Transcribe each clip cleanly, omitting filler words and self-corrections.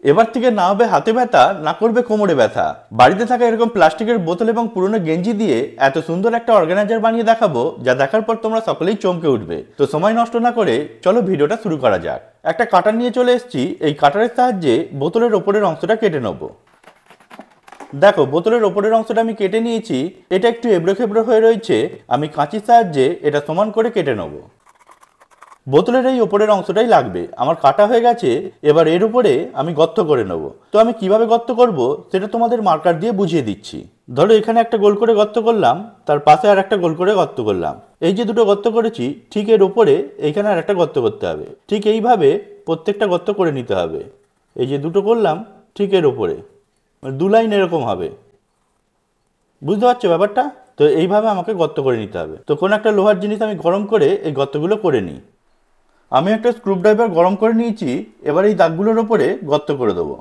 এবার থেকে না হবে হাতে ব্যথা, না করবে কোমরে ব্যথা। বাড়িতে থাকা এরকম প্লাস্টিকের বোতল এবং পুরনো গেঞ্জি দিয়ে এত সুন্দর একটা অর্গানাইজার বানিয়ে দেখাবো, যা দেখার পর তোমরা সকলেই চমকে উঠবে। তো সময় নষ্ট না করে চলো ভিডিওটা শুরু করা যাক। একটা কাটার নিয়ে চলে এসেছি। এই কাটারের সাহায্যে বোতলের ওপরের অংশটা কেটে নেবো। দেখো, বোতলের ওপরের অংশটা আমি কেটে নিয়েছি। এটা একটু এবড়ো খেবড়ো হয়ে রয়েছে। আমি কাঁচির সাহায্যে এটা সমান করে কেটে নেবো। বোতলের এই ওপরের অংশটাই লাগবে। আমার কাটা হয়ে গেছে। এবার এর উপরে আমি গর্ত করে নেব। তো আমি কিভাবে গর্ত করব সেটা তোমাদের মার্কার দিয়ে বুঝিয়ে দিচ্ছি। ধরো এখানে একটা গোল করে গর্ত করলাম, তার পাশে আর একটা গোল করে গর্ত করলাম। এই যে দুটো গর্ত করেছি, ঠিক এর উপরে এইখানে আর একটা গর্ত করতে হবে। ঠিক এইভাবে প্রত্যেকটা গর্ত করে নিতে হবে। এই যে দুটো করলাম ঠিক এর উপরে, দু লাইন এরকম হবে। বুঝতে পারছো ব্যাপারটা? তো এইভাবে আমাকে গর্ত করে নিতে হবে। তো কোনো একটা লোহার জিনিস আমি গরম করে এই গর্তগুলো করে নিই। আমি একটা স্ক্রুড্রাইভার গরম করে নিয়েছি। এবার এই দাগগুলোর ওপরে গর্ত করে দেবো।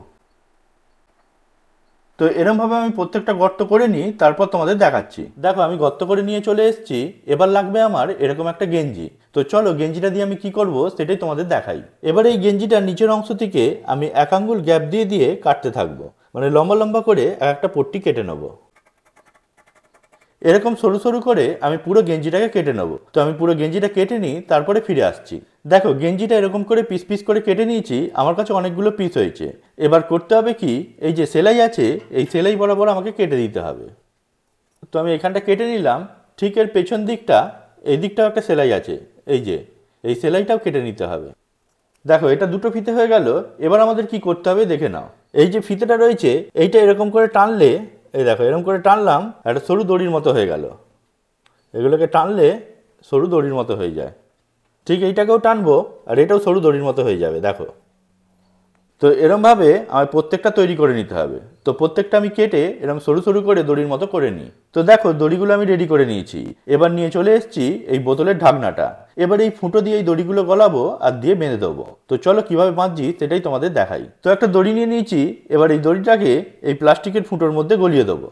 তো এরমভাবে আমি প্রত্যেকটা গর্ত করে নিই, তারপর তোমাদের দেখাচ্ছি। দেখো, আমি গর্ত করে নিয়ে চলে এসেছি। এবার লাগবে আমার এরকম একটা গেঞ্জি। তো চলো গেঞ্জিটা দিয়ে আমি কি করব সেটাই তোমাদের দেখাই। এবার এই গেঞ্জিটার নিচের অংশ থেকে আমি 1 আঙ্গুল গ্যাপ দিয়ে দিয়ে কাটতে থাকবো। মানে লম্বা লম্বা করে একটা পট্টি কেটে নেবো। এরকম সরু সরু করে আমি পুরো গেঞ্জিটাকে কেটে নেবো। তো আমি পুরো গেঞ্জিটা কেটে নিই, তারপরে ফিরে আসছি। দেখো, গেঞ্জিটা এরকম করে পিস পিস করে কেটে নিয়েছি। আমার কাছে অনেকগুলো পিস হয়েছে। এবার করতে হবে কি, এই যে সেলাই আছে, এই সেলাই বরাবর আমাকে কেটে দিতে হবে। তো আমি এখানটা কেটে নিলাম। ঠিক এর পেছন দিকটা, এই দিকটাও একটা সেলাই আছে। এই যে এই সেলাইটাও কেটে নিতে হবে। দেখো, এটা দুটো ফিতে হয়ে গেল। এবার আমাদের কি করতে হবে দেখে নাও। এই যে ফিতেটা রয়েছে, এইটা এরকম করে টানলে, এই দেখো এরকম করে টানলাম, একটা সরু দড়ির মতো হয়ে গেল। এগুলোকে টানলে সরু দড়ির মতো হয়ে যায়। ঠিক এইটাকেও টানবো, আর এটাও সরু দড়ির মতো হয়ে যাবে। দেখো, তো এরমভাবে আমার প্রত্যেকটা তৈরি করে নিতে হবে। তো প্রত্যেকটা আমি কেটে এরকম সরু সরু করে দড়ির মতো করে নিই। তো দেখো, দড়িগুলো আমি রেডি করে নিয়েছি। এবার নিয়ে চলে এসেছি এই বোতলের ঢাকনাটা। এবার এই ফুটো দিয়ে এই দড়িগুলো গলাবো আর দিয়ে বেঁধে দেবো। তো চলো কিভাবে বাঁধছি সেটাই তোমাদের দেখাই। তো একটা দড়ি নিয়ে নিয়েছি। এবার এই দড়িটাকে এই প্লাস্টিকের ফুটোর মধ্যে গলিয়ে দেবো।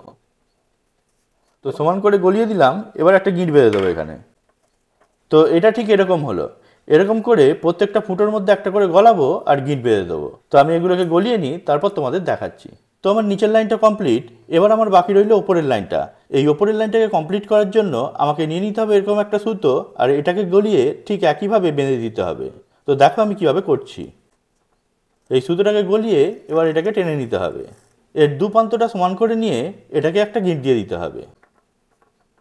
তো সমান করে গলিয়ে দিলাম। এবার একটা গিঁট বেঁধে দেবো এখানে। তো এটা ঠিক এরকম হলো। এরকম করে প্রত্যেকটা ফুটোর মধ্যে একটা করে গলাবো আর গিঁট বেঁধে দেবো। তো আমি এগুলোকে গলিয়ে নিই, তারপর তোমাদের দেখাচ্ছি। তো আমার নিচের লাইনটা কমপ্লিট। এবার আমার বাকি রইল ওপরের লাইনটা। এই ওপরের লাইনটাকে কমপ্লিট করার জন্য আমাকে নিয়ে নিতে হবে এরকম একটা সুতো, আর এটাকে গলিয়ে ঠিক একইভাবে বেঁধে দিতে হবে। তো দেখো আমি কিভাবে করছি। এই সুতোটাকে গলিয়ে এবার এটাকে টেনে নিতে হবে। এর দু প্রান্তটা সমান করে নিয়ে এটাকে একটা গিঁট দিয়ে দিতে হবে।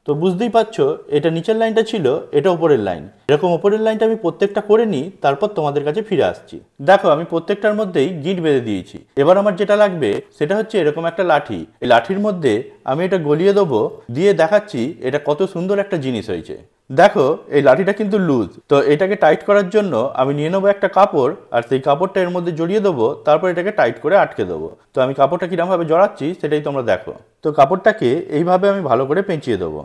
তো বুঝতেই পারছো, এটা নিচের লাইনটা ছিল, এটা উপরের লাইন। এরকম উপরের লাইনটা আমি প্রত্যেকটা করে নিই, তারপর তোমাদের কাছে ফিরে আসছি। দেখো, আমি প্রত্যেকটার মধ্যেই গিঁট বেঁধে দিয়েছি। এবার আমার যেটা লাগবে সেটা হচ্ছে এরকম একটা লাঠি। এই লাঠির মধ্যে আমি এটা গলিয়ে দেবো, দিয়ে দেখাচ্ছি এটা কত সুন্দর একটা জিনিস হয়েছে। দেখো, এই লাঠিটা কিন্তু লুজ। তো এটাকে টাইট করার জন্য আমি নিয়ে নেবো একটা কাপড়, আর সেই কাপড়টা এর মধ্যে জড়িয়ে দেবো, তারপর এটাকে টাইট করে আটকে দেবো। তো আমি কাপড়টা কিরমভাবে জড়াচ্ছি সেটাই তোমরা দেখো। তো কাপড়টাকে এইভাবে আমি ভালো করে পেঁচিয়ে দেবো।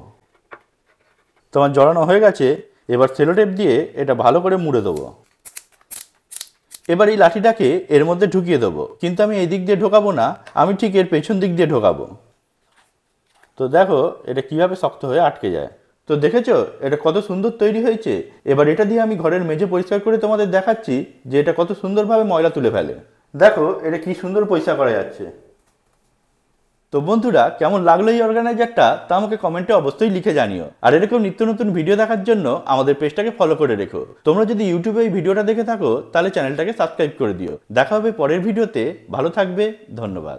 তোমার জড়ানো হয়ে গেছে। এবার সেলোটেপ দিয়ে এটা ভালো করে মুড়ে দেবো। এবার এই লাঠিটাকে এর মধ্যে ঢুকিয়ে দেবো, কিন্তু আমি এই দিক দিয়ে ঢোকাবো না, আমি ঠিক এর পেছন দিক দিয়ে ঢোকাবো। তো দেখো এটা কিভাবে শক্ত হয়ে আটকে যায়। তো দেখেছো এটা কত সুন্দর তৈরি হয়েছে। এবার এটা দিয়ে আমি ঘরের মেঝে পরিষ্কার করে তোমাদের দেখাচ্ছি যে এটা কত সুন্দরভাবে ময়লা তুলে ফেলে। দেখো এটা কি সুন্দর পরিষ্কার করা যাচ্ছে। তো বন্ধুরা, কেমন লাগলো এই অর্গানাইজারটা তা আমাকে কমেন্টে অবশ্যই লিখে জানিও। আর এরকম নিত্য নতুন ভিডিও দেখার জন্য আমাদের পেজটাকে ফলো করে রেখো। তোমরা যদি ইউটিউবে এই ভিডিওটা দেখে থাকো তাহলে চ্যানেলটাকে সাবস্ক্রাইব করে দিও। দেখা হবে পরের ভিডিওতে। ভালো থাকবে। ধন্যবাদ।